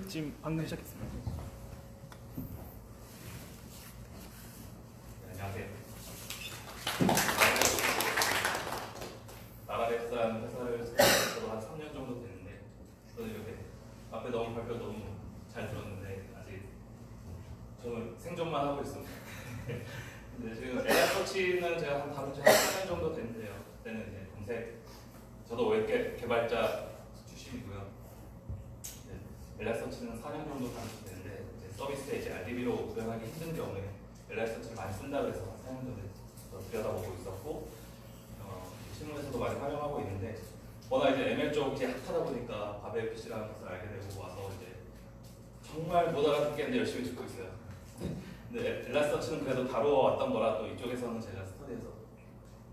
지금 방금 시작했습니다. 안녕하세요. 나라랩스라는 회사를 저도 한 3년 정도 됐는데, 저는 이렇게 앞에 너무 발표 너무 잘 들었는데 아직 저는 생존만 하고 있습니다. 근데 지금 에라서치는 제가 한 다룬 지한 4년 정도 됐는데요. 그때는 이제 검색, 저도 웹 개발자 출신이고요. 엘라서치는 4년 정도 다녔는데 서비스에 이제 RDB로 구현하기 힘든 경우에 엘라서치를 많이 쓴다고 해서 4년 전에 들여다보고 있었고, 실무에서도 많이 활용하고 있는데, 워낙 이제 ML 쪽이 핫하다 보니까 바벨 PC라는 것을 알게 되고 와서 이제 정말 못 알아듣겠는데 열심히 듣고 있어요. 근데 엘라서치는 그래도 다루어왔던 거라 또 이쪽에서는 제가 스터디에서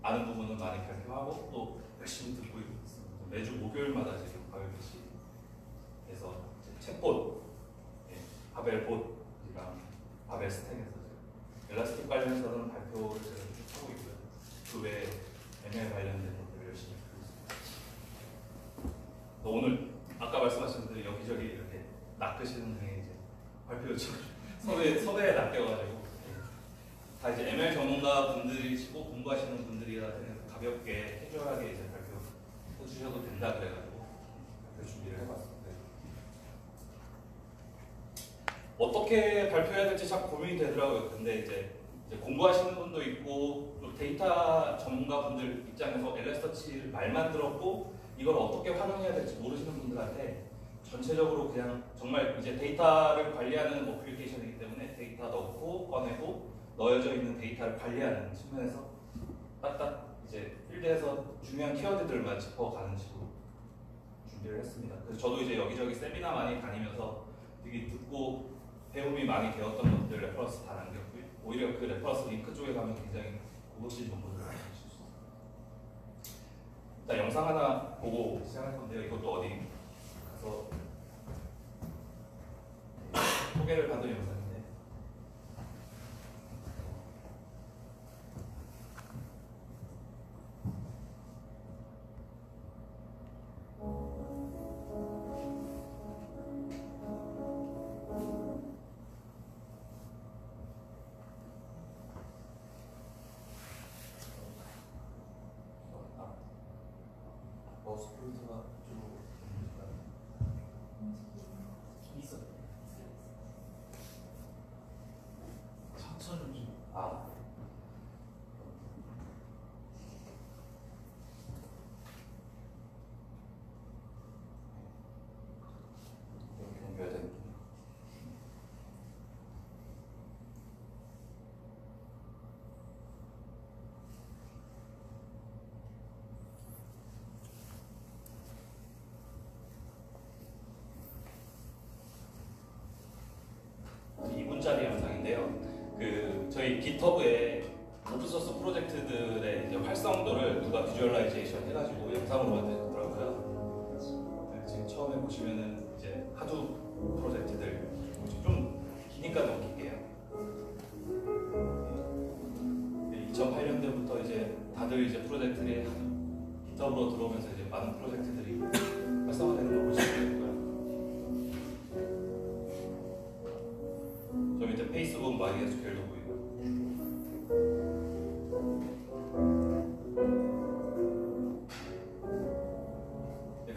아는 부분은 많이 발표하고 또 열심히 듣고 있습니다. 매주 목요일마다 지금 바벨 PC에서 챗봇, 바벨봇이랑 바벨 스택에서 엘라스틱 관련해서는 발표를 제가 쭉 하고 있고요. 그 외에 ML 관련된 것들을 열심히 하고 있습니다. 오늘 아까 말씀하신 대로 여기저기 이렇게 낚으시는 중에 이제 발표 요청 섭외에 낚여가지고 다 이제 ML 전문가 분들이시고 공부하시는 분들이라 가볍게 캐주얼하게 이제 발표 해주셔도 된다 그래가지고 발표 준비를 해봤습니다. 어떻게 발표해야 될지 참 고민이 되더라고요. 근데 이제 공부하시는 분도 있고 또 데이터 전문가 분들 입장에서 엘라스터치를 말만 들었고 이걸 어떻게 활용해야 될지 모르시는 분들한테 전체적으로 그냥 정말 이제 데이터를 관리하는 어플리케이션이기 때문에 데이터 넣고 꺼내고 넣어져 있는 데이터를 관리하는 측면에서 딱딱 이제 필드에서 중요한 키워드들만 짚어가는 식으로 준비를 했습니다. 그래서 저도 이제 여기저기 세미나 많이 다니면서 되게 듣고 배움이 많이 되었던 것들 레퍼런스 다 남겼고요. 오히려 그 레퍼런스 링크 쪽에 가면 굉장히 고급진 정보들을 많이 주실 수 있습니다. 일단 영상 하나 보고 시작할 건데요. 이것도 어디 가서 소개를 받은 영상인데 스크린트가 좀 있어요. 천천히 좀. 이렇게 옮겨야 되는데. 짜리 영상인데요. 저희 GitHub에 오픈소스 프로젝트들의 이제 활성도를 누가 비주얼라이제이션 해가지고 영상으로 만들더라고요. 지금 처음에 보시면은 이제 하두 프로젝트들 좀 기니까 넘길게요. 2008년대부터 이제 다들 이제 프로젝트들이 GitHub으로 들어오면서 이제 많은 프로젝트들이 활성화되는 걸 볼 수 있고요. 저 밑에 페이스북 MySQL도 보이고.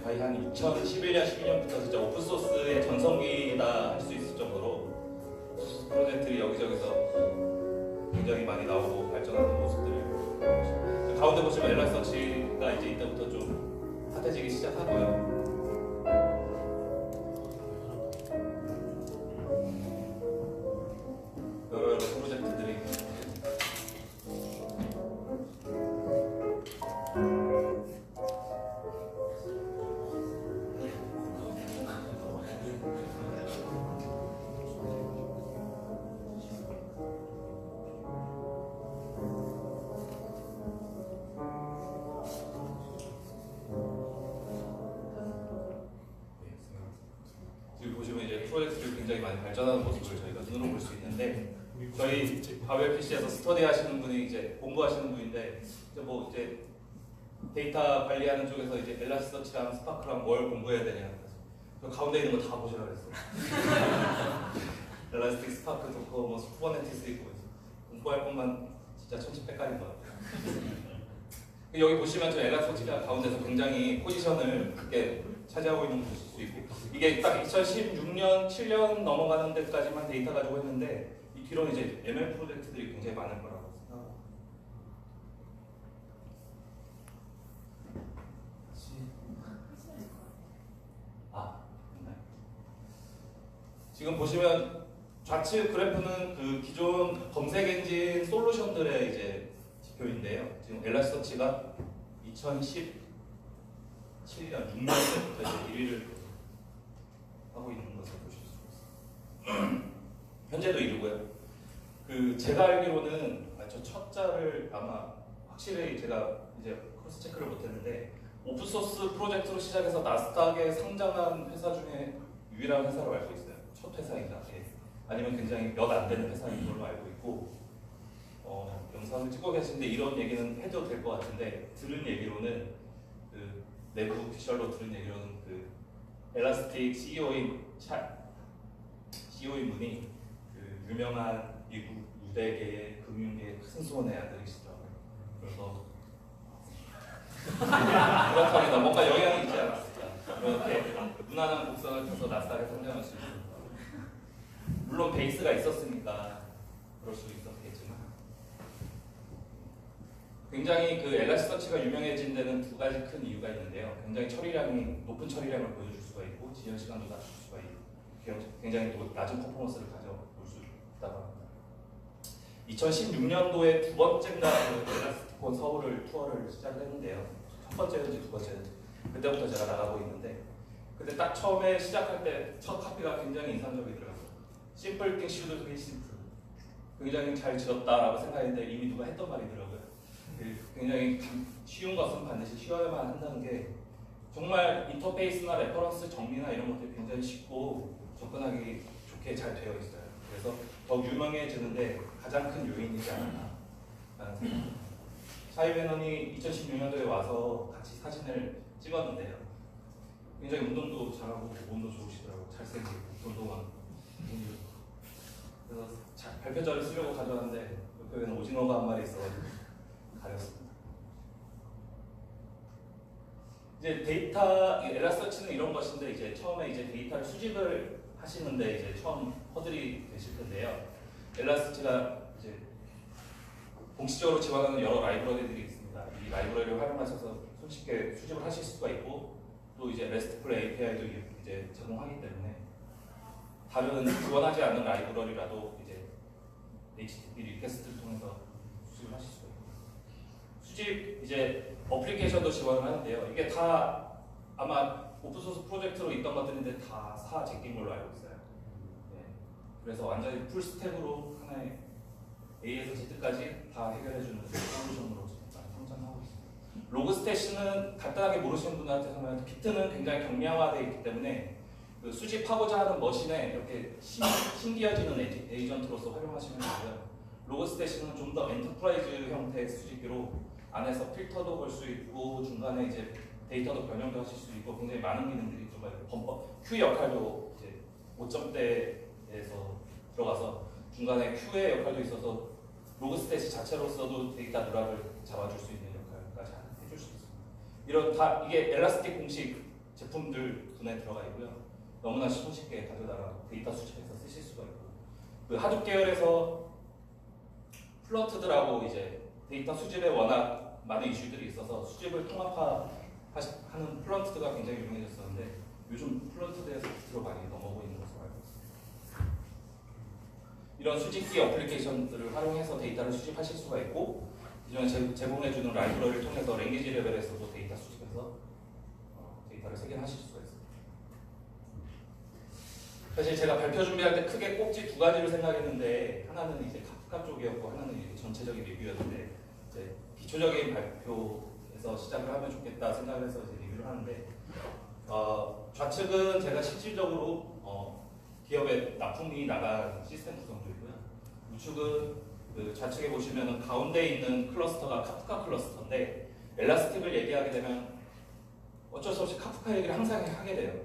거의 한 2011년, 12년부터 진짜 오픈소스의 전성기다 할 수 있을 정도로 프로젝트들이 여기저기서 굉장히 많이 나오고 발전하는 모습들을 가운데 보시면 엘라서치가 이제 이때부터 좀 핫해지기 시작하고요. 여러 프로젝트들이 지금 보시면 이제 프로젝트들이 굉장히 많이 발전하는 모습을 저희가 눈으로 볼 수 있는데, 저희 바벨 PC에서 스터디 하시는 분이 이제 공부하시는 분인데, 데이터 관리하는 쪽에서 이제 엘라스터치랑 스파크랑 뭘 공부해야 되냐. 그 가운데 있는 거 다 보시라 그랬어. 엘라스틱, 스파크, 도커, 뭐 쿠버네티스 있고 공부할 것만 진짜 천지백깔인 것 같아요. 여기 보시면 저 엘라스틱가 가운데서 굉장히 포지션을 크게 차지하고 있는 거 보실 수 있고, 이게 딱 2016년, 7년 넘어가는 데까지만 데이터 가지고 했는데 이 뒤로는 이제 ML 프로젝트들이 굉장히 많을 거라고 생각합니다. 지금 보시면 좌측 그래프는 그 기존 검색 엔진 솔루션들의 이제 지표인데요. 지금 엘라스터치가 2017년, 6년부터 이제 1위를 하고 있는 것을 보실 수 있습니다. 현재도 이루고요. 그 제가 알기로는 저 첫 자를 아마 확실히 제가 이제 크로스 체크를 못했는데 오픈소스 프로젝트로 시작해서 나스닥에 상장한 회사 중에 유일한 회사로 알고 있어요. 첫 회사이다. 예. 아니면 굉장히 몇 안 되는 회사인 걸로 알고 있고, 영상을 찍고 계신데 이런 얘기는 해도 될 것 같은데, 들은 얘기로는 그 내부 피셜로 들은 얘기로는 그 엘라스틱 CEO인 분이 그 유명한 미국 유대계의 금융계의 큰 손의 아들이시더라고요. 그래서 그렇답니다. 뭔가 영향이 있지 않았을까. 그렇게 무난한 곡선을 펴서 나스닥에 상장할 수 있는. 물론 베이스가 있었으니까 그럴 수 있었겠지만, 굉장히 그 엘라스터치가 유명해진 데는 두 가지 큰 이유가 있는데요. 굉장히 높은 처리량을 보여줄 수가 있고 지연 시간도 낮출 수가 있고 굉장히 낮은 퍼포먼스를 가져올 수 있다고 합니다. 2016년도에 두 번째인가 그 엘라스틱콘 서울을 투어를 시작을 했는데요. 첫 번째인지 두 번째인지 그때부터 제가 나가고 있는데, 그때 딱 처음에 시작할 때 첫 카피가 굉장히 인상적이더라고요. 심플 띵 슈드 비 심플. 굉장히 잘 지었다라고 생각했는데 이미 누가 했던 말이더라고요. 굉장히 쉬운 것은 반드시 쉬어야만 한다는 게, 정말 인터페이스나 레퍼런스 정리나 이런 것들이 굉장히 쉽고 접근하기 좋게 잘 되어 있어요. 그래서 더 유명해지는데 가장 큰 요인이지 않았나 라는 생각입니다. 샤이 베넌이 2016년도에 와서 같이 사진을 찍었는데요. 굉장히 운동도 잘하고 몸도 좋으시더라고요. 잘생기고 운동하고. 그래서 발표자를 쓰려고 가져왔는데 옆에는 오징어가 한 마리 있어가지고 가렸습니다. 이제 데이터, 엘라스터치는 이런 것인데, 이제 처음에 이제 데이터를 수집을 하시는데 이제 처음 허들이 되실 텐데요. 엘라스터치가 이제 공식적으로 지원하는 여러 라이브러리들이 있습니다. 이 라이브러리를 활용하셔서 손쉽게 수집을 하실 수가 있고, 또 이제 RESTful API도 이제 제공하기 때문에 다른 지원하지 않는 라이브러리라도 이제 HTTP 리퀘스트를 통해서 수집을 하실 수가 있고, 수집 이제 어플리케이션도 지원을 하는데요. 이게 다 아마 오픈소스 프로젝트로 있던 것들인데 다 사 제낀 걸로 알고 있어요. 네. 그래서 완전히 풀스택으로 하나의 A에서 Z까지 다 해결해주는 솔루션으로 성장하고 있습니다. 로그스테이션은 간단하게 모르시는 분들한테 설명하면, 비트는 굉장히 경량화되어 있기 때문에 그 수집하고자 하는 머신에 이렇게 신기어지는 에이전트로서 활용하시면 되고요. 로그스테이션은 좀 더 엔터프라이즈 형태의 수집기로 안에서 필터도 걸 수 있고 중간에 이제 데이터도 변형도 하실 수 있고 굉장히 많은 기능들이 들어가 있고, 범퍼 Q 역할도 이제 5점대에서 들어가서 중간에 Q의 역할도 있어서 로그스테이시 자체로서도 데이터 누락을 잡아줄 수 있는 역할까지 해줄 수 있습니다. 이런 다 이게 엘라스틱 공식 제품들 분에 들어가 있고요. 너무나 손쉽게 가져다가 데이터 수집해서 쓰실 수가 있고, 그 하둡 계열에서 플러트들하고 이제 데이터 수집에 워낙 많은 이슈들이 있어서 수집을 통합하는 플런트가 굉장히 유명해졌었는데, 요즘 플런트대에서 밑으로 많이 넘어오고 있는 것으로 알고 있습니다. 이런 수집기 어플리케이션들을 활용해서 데이터를 수집하실 수가 있고, 기존에 제공해주는 라이브러리를 통해서 랭귀지 레벨에서도 데이터 수집해서 데이터를 색연하실 수가 있습니다. 사실 제가 발표 준비할 때 크게 꼭지 두 가지를 생각했는데, 하나는 이제 카프카 쪽이었고 하나는 이제 전체적인 리뷰였는데, 이제 기초적인 발표에서 시작을 하면 좋겠다 생각을 해서 이제 리뷰를 하는데, 좌측은 제가 실질적으로 기업에 납품이 나간 시스템 구성도이고요. 우측은 그 좌측에 보시면 가운데 있는 클러스터가 카프카 클러스터인데, 엘라스틱을 얘기하게 되면 어쩔 수 없이 카프카 얘기를 항상 하게 돼요.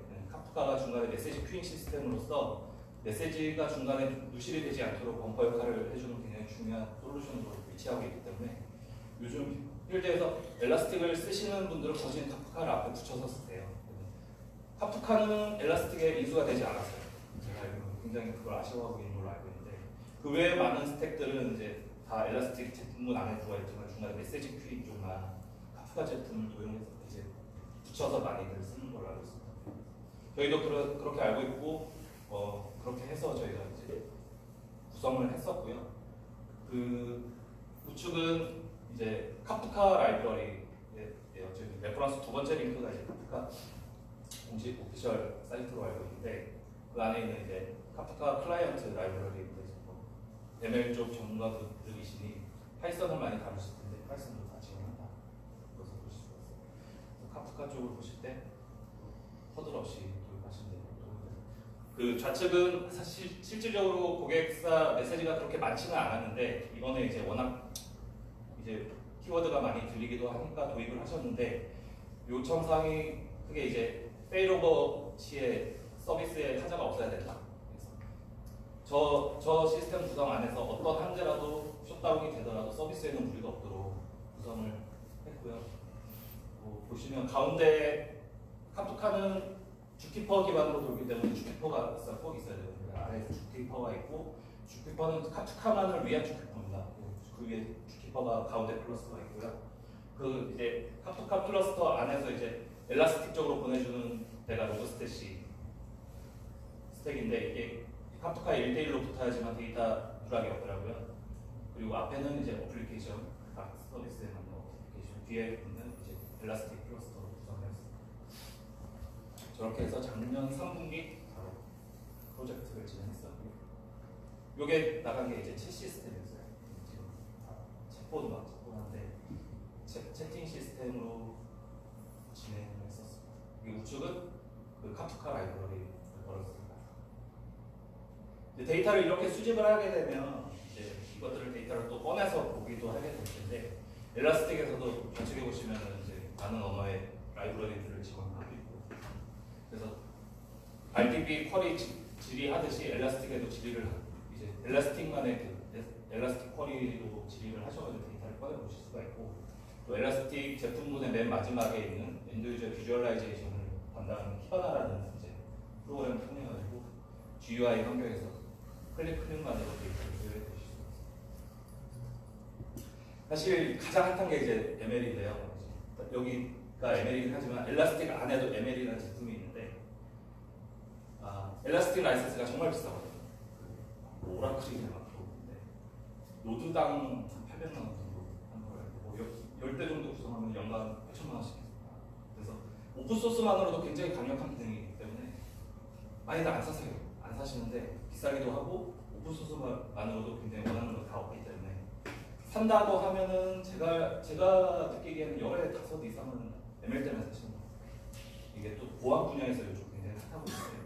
카프카가 중간에 메시지 큐잉 시스템으로서 메시지가 중간에 누실이 되지 않도록 범퍼 역할을 해주는 굉장히 중요한 솔루션으로 위치하고 있기 때문에 요즘 필드에서 엘라스틱을 쓰시는 분들은 거진 카프카를 앞에 붙여서 쓰세요. 카프카는 엘라스틱에 인수가 되지 않았어요. 제가 알기로는 굉장히 그걸 아쉬워하고 있는 걸로 알고 있는데 그 외에 많은 스택들은 이제 다 엘라스틱 제품군 안에 들어가 있지만 중간에 메시지 큐잉 쪽만 카프카 제품을 도용해서 이제 붙여서 많이들 쓰는 걸로 알고 있습니다. 저희도 그렇게 알고 있고 그렇게 해서 저희가 이제 구성을 했었고요. 그 우측은 이제 카프카 라이브러리예요. 저희 레퍼런스 두 번째 링크가 이제 카프카 공식 오피셜 사이트로 알고 있는데 그 안에 있는 이제 카프카 클라이언트 라이브러리인데 ML 쪽 전문가분들이시니 파이썬을 많이 다루실 텐데 파이썬도 다 지원한다. 그것을 보실 수가 있어요. 카프카 쪽을 보실 때 허들 없이 도입하시면 됩니다. 그 좌측은 사실 실질적으로 고객사 메시지가 그렇게 많지는 않았는데 이번에 이제 워낙 이제 키워드가 많이 들리기도 하니까 도입을 하셨는데 요청사항이 크게 이제 페일오버 시에 서비스에 하자가 없어야 된다. 저 시스템 구성 안에서 어떤 한계라도 셧다운이 되더라도 서비스에는 무리가 없도록 구성을 했고요. 보시면 가운데 카프카는 주키퍼 기반으로 돌기 때문에 주키퍼가 꼭 있어야 됩니다. 아래에 주키퍼가 있고 주키퍼는 카프카만을 위한 주키퍼입니다. 그 위에 주키퍼가 가운데 클러스터가 있고요. 그 이제 카프카 클러스터 안에서 이제 엘라스틱 쪽으로 보내주는 데가 로그스탯이 스택인데 이게 카프카 1대1로 붙어야지만 데이터 누락이 없더라고요. 그리고 앞에는 이제 어플리케이션, 각 서비스에 맞는 어플리케이션, 뒤에 있는 이제 엘라스틱 클러스터로 구성했습니다. 저렇게 해서 작년 3분기 바로 프로젝트를 진행했었고요. 요게 나간 게 이제 챗 시스템이었어요. 지금 챗봇인데 채팅 시스템으로 진행을 했었습니다. 이 우측은 그 카프카 라이브러리 걸었습니다. 데이터를 이렇게 수집을 하게 되면 이제 이것들을 데이터를 또 꺼내서 보기도 하게 될 텐데 엘라스틱에서도 좌측에 보시면은 이제 많은 언어의 라이브러리들을 지원하고 있고 그래서 RDB 쿼리 질의하듯이 엘라스틱에도 질의를 이제 엘라스틱만의 그 엘라스틱 쿼리로 질의를 하셔가지고 데이터를 꺼내 보실 수가 있고 또 엘라스틱 제품군의 맨 마지막에 있는 엔드유저 비주얼라이제이션을 담당하는 키바나라는 이제 프로그램을 통해가지고 GUI 환경에서 클릭만으로 데이터를 조회해 주실 수 있습니다. 사실 가장 핫한 게 이제 ML인데요. 여기가 ML이긴 하지만 엘라스틱 안에도 ML이라는 제품이 있는데 엘라스틱 라이센스가 정말 비싸거든요. 그 오라클이 막 들어오는데 노드당 800만 원 정도 한 거예요. 10대 정도 구성하면 연간 8천만 원씩 있습니다. 그래서 오픈소스만으로도 굉장히 강력한 기능이기 때문에 많이들 안 사세요. 안 사시는데 비싸기도 하고 오픈소스만으로도 굉장히 원하는 거 다 없기 때문에 산다고 하면은 제가 느끼기에는 열에 5 이상은 ML 때문에 사시는 거예요. 이게 또 보안 분야에서 요즘 굉장히 핫하고 있어요.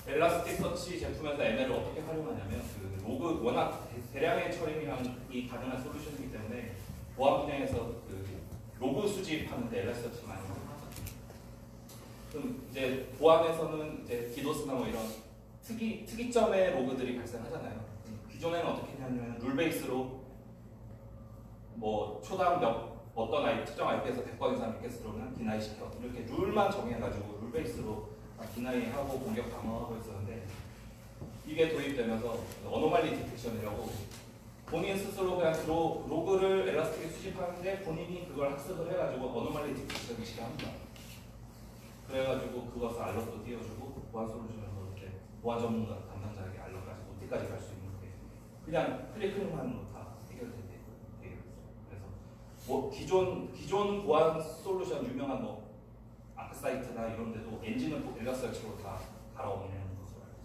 엘라스틱 서치 제품에서 ML을 어떻게 활용하냐면 그 로그 워낙 대량의 처리량이 가능한 솔루션이기 때문에 보안 분야에서 그 로그 수집하는데 엘라스틱 많이 활용하거든요. 그럼 이제 보안에서는 이제 디도스나 뭐 이런 특이점의 로그들이 발생하잖아요. 기존에는 어떻게 했냐면 룰 베이스로 뭐 초당 어떤 특정 IP에서 100번 이상 리퀘스트 들어오면 디나이 시켜 이렇게 룰만 정해가지고 룰 베이스로 디나이하고 공격 방어하고 있었는데 이게 도입되면서 어노말리 디텍션이라고 본인 스스로 그냥 로그를 엘라스틱에 수집하는데 본인이 그걸 학습을 해가지고 어노말리 디텍션을 시켜합니다. 그래가지고 그것을 알럿도 띄워주고 보안 솔루션에서 이렇게 보안 전문가 담당자에게 알럿까지 어디까지 갈 수 있는 게 그냥 클릭만으로 다 해결되게 있어요. 그래서 뭐 기존 보안 솔루션 유명한 뭐 아크사이트나 이런 데도 엔진을 엘라스틱으로 다 갈아엎는 것으로 알고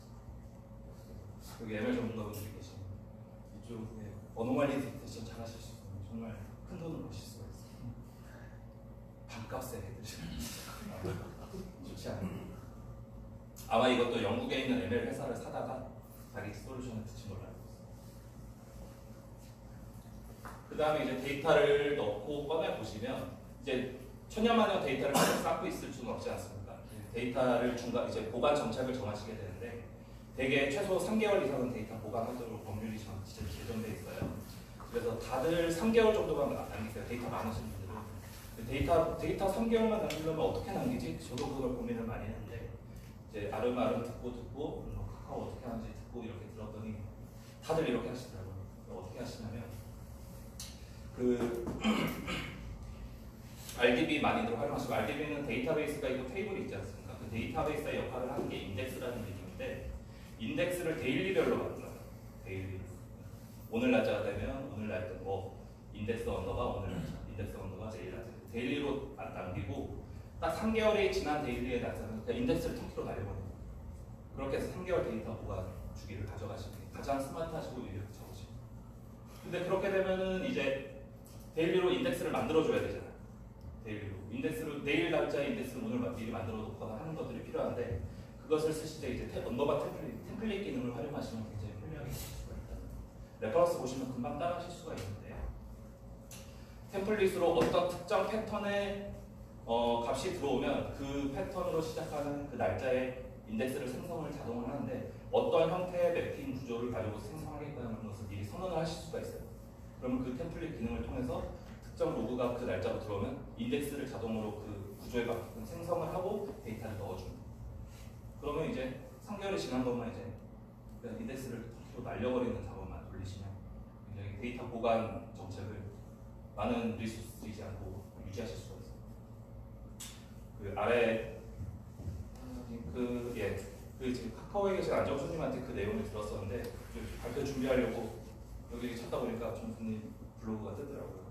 있습니다. 여기 ML 전문가분들이 계시면 이쪽에 어노말리 디텍션 잘 하실 수 있으면 정말 큰 돈을 버실 수가 있어요. 반값에 해드리시면 좋지 않아요. 아마 이것도 영국에 있는 ML 회사를 사다가 자기 솔루션을 붙인 걸로 알고 있어요. 그 다음에 이제 데이터를 넣고 꺼내 보시면 이제 천년만년 데이터를 계속 쌓고 있을 수는 없지 않습니까? 데이터를 이제 보관 정착을 정하시게 되는데 대개 최소 3개월 이상은 데이터 보관하도록 법률이 진짜 제정돼 있어요. 그래서 다들 3개월 정도만 남기세요. 데이터 많으신 분들은. 데이터 3개월만 남기려면 어떻게 남기지? 저도 그걸 고민을 많이 했는데 이제 아름아름 듣고 카카오 어떻게 하는지 듣고 이렇게 들었더니 다들 이렇게 하시더라고요. 어떻게 하시냐면 RDB 많이들 활용하시고, RDB는 데이터베이스가 있고 테이블이 있지 않습니까? 그 데이터베이스의 역할을 하는 게 인덱스라는 개념인데 인덱스를 데일리별로 만들어요. 데일리. 오늘 날짜가 되면 오늘 날짜 인덱스 언더가 오늘 날짜, 인덱스 언더가 내일 날짜. 데일리로 남기고 딱 3개월이 지난 데일리의 날짜는 그냥 인덱스를 터키로 날려버려요. 그렇게 해서 3개월 데이터 보관 주기를 가져가시는 게 가장 스마트하시고 유력적이죠. 근데 그렇게 되면은 이제 데일리로 인덱스를 만들어줘야 되잖아요. 데일리로 내일 날짜 인덱스를 오늘 미리 만들어 놓거나 하는 것들이 필요한데 그것을 쓰실 때 이제 언더바 템플릿 기능을 활용하시면 굉장히 편리하게 쓰실 수가 있다. 레퍼런스 보시면 금방 따라하실 수가 있는데 템플릿으로 어떤 특정 패턴의 값이 들어오면 그 패턴으로 시작하는 그 날짜의 인덱스를 생성을 자동으로 하는데 어떤 형태의 매핑 구조를 가지고 생성하겠다는 것을 미리 선언을 하실 수가 있어요. 그러면 그 템플릿 기능을 통해서 특정 로그가 그 날짜로 들어오면 인덱스를 자동으로 그 구조에 맞게끔 생성을 하고 데이터를 넣어줍니다. 그러면 이제 3개월이 지난 것만 이제 그냥 인덱스를 또 날려버리는 작업만 돌리시면 굉장히 데이터 보관 정책을 많은 리소스 쓰지 않고 유지하실 수가 있어요. 그 아래 지금 카카오에 계신 안정수님한테 그 내용을 들었었는데 발표 준비하려고 여기 찾다 보니까 정수님 블로그가 뜨더라고요.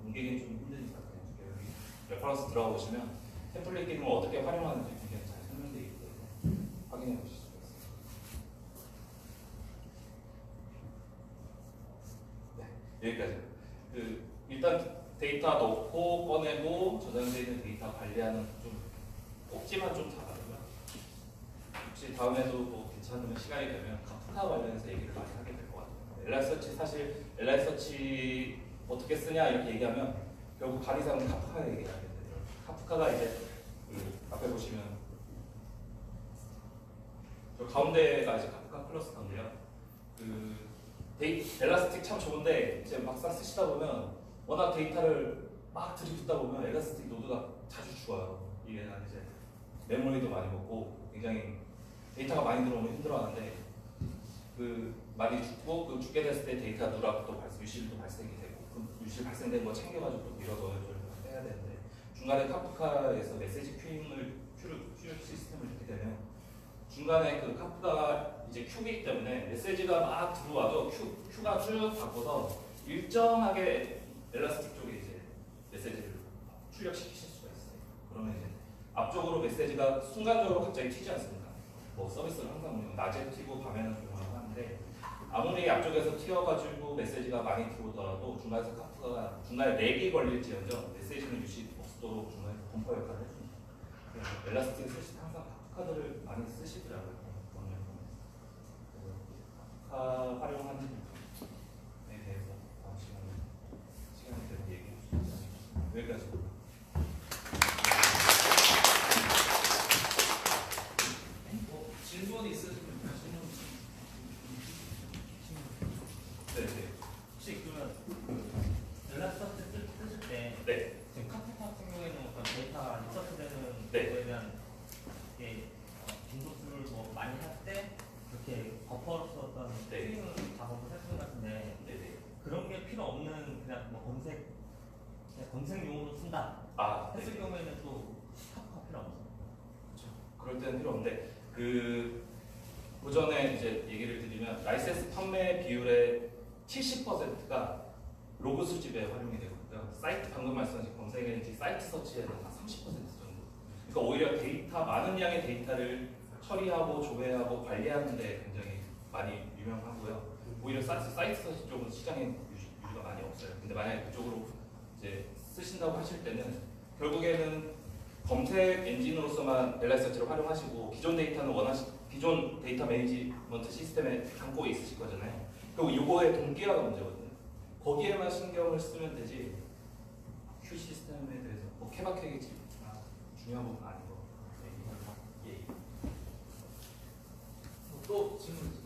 옮기긴 좀 힘드니까 그냥 여기 레퍼런스 들어가 보시면 템플릿 기능을 어떻게 활용하는지 굉장히 잘 설명되어 있기 때문에 확인해 보실 수가 있습니다. 네, 여기까지. 일단 데이터 넣고 꺼내고 저장되어 있는 데이터 관리하는 좀 꼭지만 좀 잡아두고요. 혹시 다음에도 뭐 괜찮으면 시간이 되면 카프카 관련해서 얘기를 많이 하게 될 것 같아요. 엘라이서치 사실 엘라이서치 어떻게 쓰냐 이렇게 얘기하면 결국 관리사는 카프카 얘기를 하게 되더라고요. 카프카가 이제 앞에 보시면 저 가운데가 이제 카프카 클러스터인데요. 엘라스틱 참 좋은데 이제 막상 쓰시다 보면 워낙 데이터를 막 들이붓다 보면 엘라스틱 노드가 자주 죽어요. 이게 이제 메모리도 많이 먹고 굉장히 데이터가 많이 들어오면 힘들어하는데 많이 죽고 죽게 됐을 때 데이터 누락도 유실도 발생이 되고 유실 발생된 거 챙겨가지고 또 밀어 넣어줘야 해야 되는데 중간에 카프카에서 메시지 큐잉을 큐 시스템을 이렇게 되면 중간에 그 카프카가 이제 큐이기 때문에 메시지가 막 들어와도 큐가 쭉 바꿔서 일정하게 엘라스틱 쪽에 이제 메시지를 출력시키실 수가 있어요. 그러면 이제 앞쪽으로 메시지가 순간적으로 갑자기 튀지 않습니까? 뭐 서비스를 항상 낮에 튀고 밤에는 조용하고 하는데 아무리 앞쪽에서 튀어가지고 메시지가 많이 들어오더라도 중간에서 카프카가 중간에 렉이 걸릴지언정 메시지는 유시 없도록 중간에 범퍼 역할을 해줍니다. 그래서 엘라스틱을 쓰실 때 항상 카프카들을 많이 쓰시더라고요. 카프카 활용하는 에 대해서 다음 시간이 되면 얘기해 주시면 여기까지. 질문 있으시면 네. 혹시 그러면 엘라스터치 쓰실 때 네. 지금 카프카 같은 경우에는 어떤 데이터가 리서치되는 네. 거에 대한 빈도수를 뭐 많이 할 때 그렇게 버퍼로서 어떤 네. 작업을 하시는 것 같은데 네네. 그런 게 필요 없는 그냥 뭐 검색용으로 쓴다 했을 네. 경우에는 또 카프카 필요 없어요. 그렇죠. 그럴 때는 필요 없는데 그 전에 이제 얘기를 드리면 라이센스 판매 비율의 70%가 로그 수집에 활용이 되거든요. 사이트 방금 말씀하신 검색 엔진 사이트 서치에는 한 30% 정도. 그러니까 오히려 많은 양의 데이터를 처리하고 조회하고 관리하는 데 굉장히 많이 유명하고요. 오히려 사이트 서치 쪽은 시장에 유지가 많이 없어요. 근데 만약에 그쪽으로 이제 쓰신다고 하실 때는 결국에는 검색 엔진으로서만 엘라스터치를 활용하시고 기존 데이터는 기존 데이터 매니지먼트 시스템에 담고 있으실 거잖아요. 그리고 이거의 동기화가 문제거든요. 거기에만 신경을 쓰면 되지 큐 시스템에 대해서 뭐 케바케겠지 중요한 부분 아닌 거. 또 질문